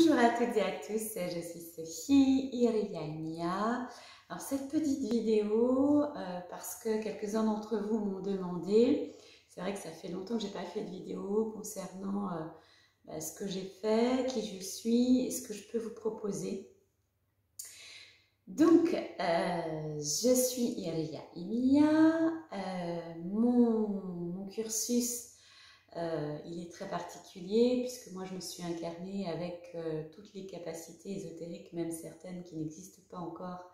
Bonjour à toutes et à tous, je suis Sophie Iriania. Alors cette petite vidéo, parce que quelques-uns d'entre vous m'ont demandé, c'est vrai que ça fait longtemps que je n'ai pas fait de vidéo concernant ce que j'ai fait, qui je suis et ce que je peux vous proposer. Donc, je suis Iriania. Mon cursus il est très particulier puisque moi je me suis incarnée avec toutes les capacités ésotériques, même certaines qui n'existent pas encore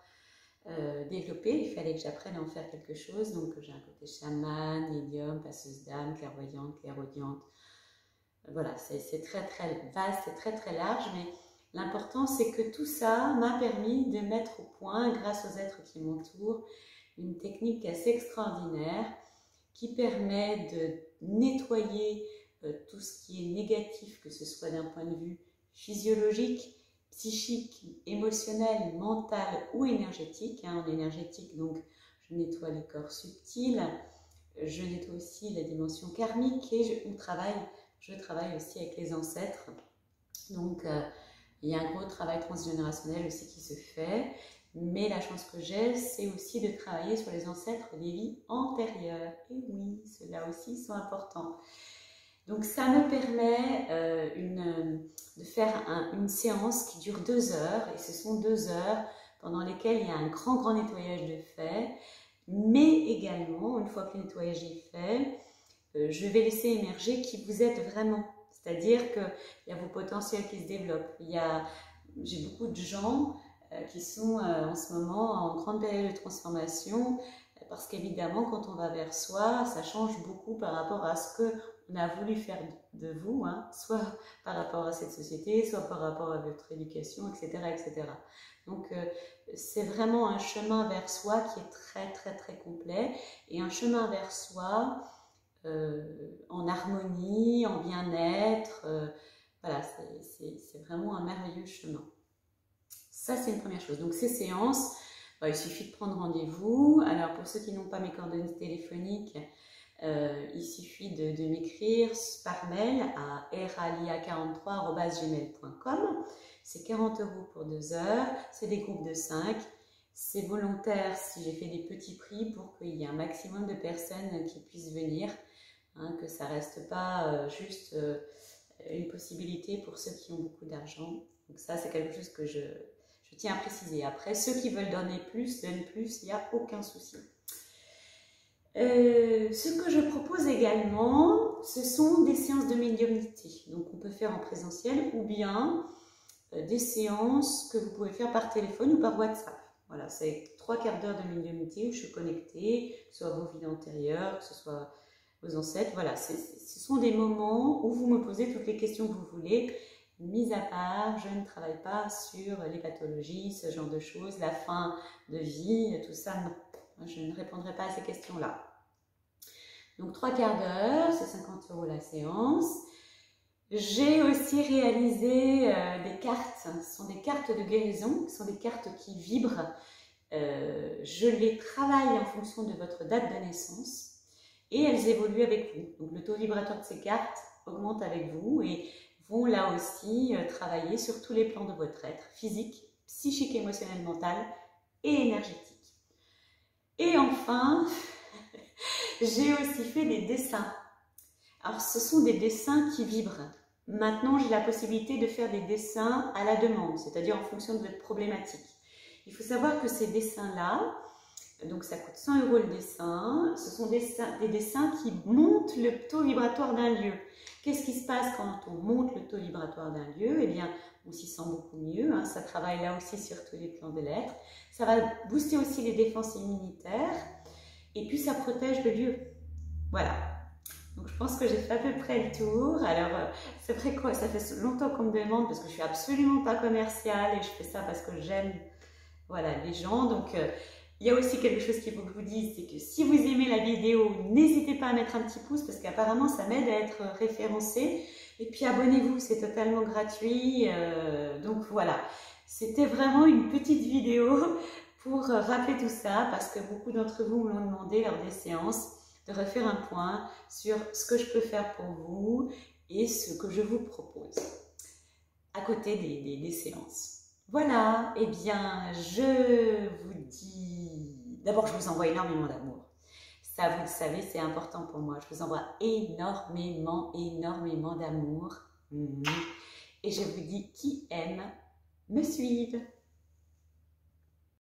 développées. Il fallait que j'apprenne à en faire quelque chose. Donc j'ai un côté chaman, médium, passeuse d'âme, clairvoyante, clairaudiente. Voilà, c'est très très vaste, c'est très très large, mais l'important c'est que tout ça m'a permis de mettre au point, grâce aux êtres qui m'entourent, une technique assez extraordinaire qui permet de nettoyer tout ce qui est négatif, que ce soit d'un point de vue physiologique, psychique, émotionnel, mental ou énergétique. En énergétique, donc, je nettoie les corps subtils, je nettoie aussi la dimension karmique et je travaille aussi avec les ancêtres. Donc, il y a un gros travail transgénérationnel aussi qui se fait. Mais la chance que j'ai, c'est aussi de travailler sur les ancêtres des vies antérieures. Et oui, ceux-là aussi sont importants. Donc ça me permet de faire une séance qui dure 2 heures. Et ce sont 2 heures pendant lesquelles il y a un grand nettoyage de fait. Mais également, une fois que le nettoyage est fait, je vais laisser émerger qui vous êtes vraiment. C'est-à-dire qu'il y a vos potentiels qui se développent. J'ai beaucoup de gens qui sont en ce moment en grande période de transformation, parce qu'évidemment quand on va vers soi, ça change beaucoup par rapport à ce qu'on a voulu faire de vous, soit par rapport à cette société, soit par rapport à votre éducation, etc. etc. Donc c'est vraiment un chemin vers soi qui est très très très complet, et un chemin vers soi en harmonie, en bien-être, voilà, c'est vraiment un merveilleux chemin. Ça, c'est une première chose. Donc, ces séances, il suffit de prendre rendez-vous. Alors, pour ceux qui n'ont pas mes coordonnées téléphoniques, il suffit de m'écrire par mail à ralia43@gmail.com. C'est 40 € pour 2 heures. C'est des groupes de 5. C'est volontaire si j'ai fait des petits prix pour qu'il y ait un maximum de personnes qui puissent venir. Que ça ne reste pas juste une possibilité pour ceux qui ont beaucoup d'argent. Donc ça, c'est quelque chose que je tiens à préciser. Après, ceux qui veulent donner plus, donnent plus, il n'y a aucun souci. Ce que je propose également, ce sont des séances de médiumnité. Donc on peut faire en présentiel ou bien des séances que vous pouvez faire par téléphone ou par WhatsApp. Voilà, c'est 3/4 d'heure de médiumnité où je suis connectée, que ce soit vos vies antérieures, que ce soit vos ancêtres. Voilà, ce sont des moments où vous me posez toutes les questions que vous voulez. Mis à part, je ne travaille pas sur les pathologies, ce genre de choses, la fin de vie, tout ça, non. Je ne répondrai pas à ces questions-là. Donc 3/4 d'heure, c'est 50 € la séance. J'ai aussi réalisé des cartes. Ce sont des cartes de guérison, ce sont des cartes qui vibrent. Je les travaille en fonction de votre date de naissance et elles évoluent avec vous. Donc le taux vibratoire de ces cartes augmente avec vous et vont là aussi travailler sur tous les plans de votre être, physique, psychique, émotionnel, mental et énergétique. Et enfin, j'ai aussi fait des dessins. Alors ce sont des dessins qui vibrent. Maintenant, j'ai la possibilité de faire des dessins à la demande, c'est-à-dire en fonction de votre problématique. Il faut savoir que ces dessins-là, donc ça coûte 100 € le dessin, ce sont des dessins qui montent le taux vibratoire d'un lieu. Qu'est-ce qui se passe quand on monte le taux vibratoire d'un lieu? Eh bien, on s'y sent beaucoup mieux, ça travaille là aussi sur tous les plans de l'être. Ça va booster aussi les défenses immunitaires et puis ça protège le lieu. Voilà. Donc je pense que j'ai fait à peu près le tour. Alors c'est vrai quoi, ça fait longtemps qu'on me demande parce que je suis absolument pas commerciale et je fais ça parce que j'aime les gens. Donc il y a aussi quelque chose qu'il faut que je vous dise, c'est que si vous aimez la vidéo, n'hésitez pas à mettre un petit pouce parce qu'apparemment ça m'aide à être référencée. Et puis abonnez-vous, c'est totalement gratuit. Donc voilà, c'était vraiment une petite vidéo pour rappeler tout ça parce que beaucoup d'entre vous me l'ont demandé lors des séances, de refaire un point sur ce que je peux faire pour vous et ce que je vous propose. à côté des séances. Voilà, eh bien, je vous dis... D'abord, je vous envoie énormément d'amour. Ça, vous le savez, c'est important pour moi. Je vous envoie énormément, énormément d'amour. Et je vous dis qui aime me suivre.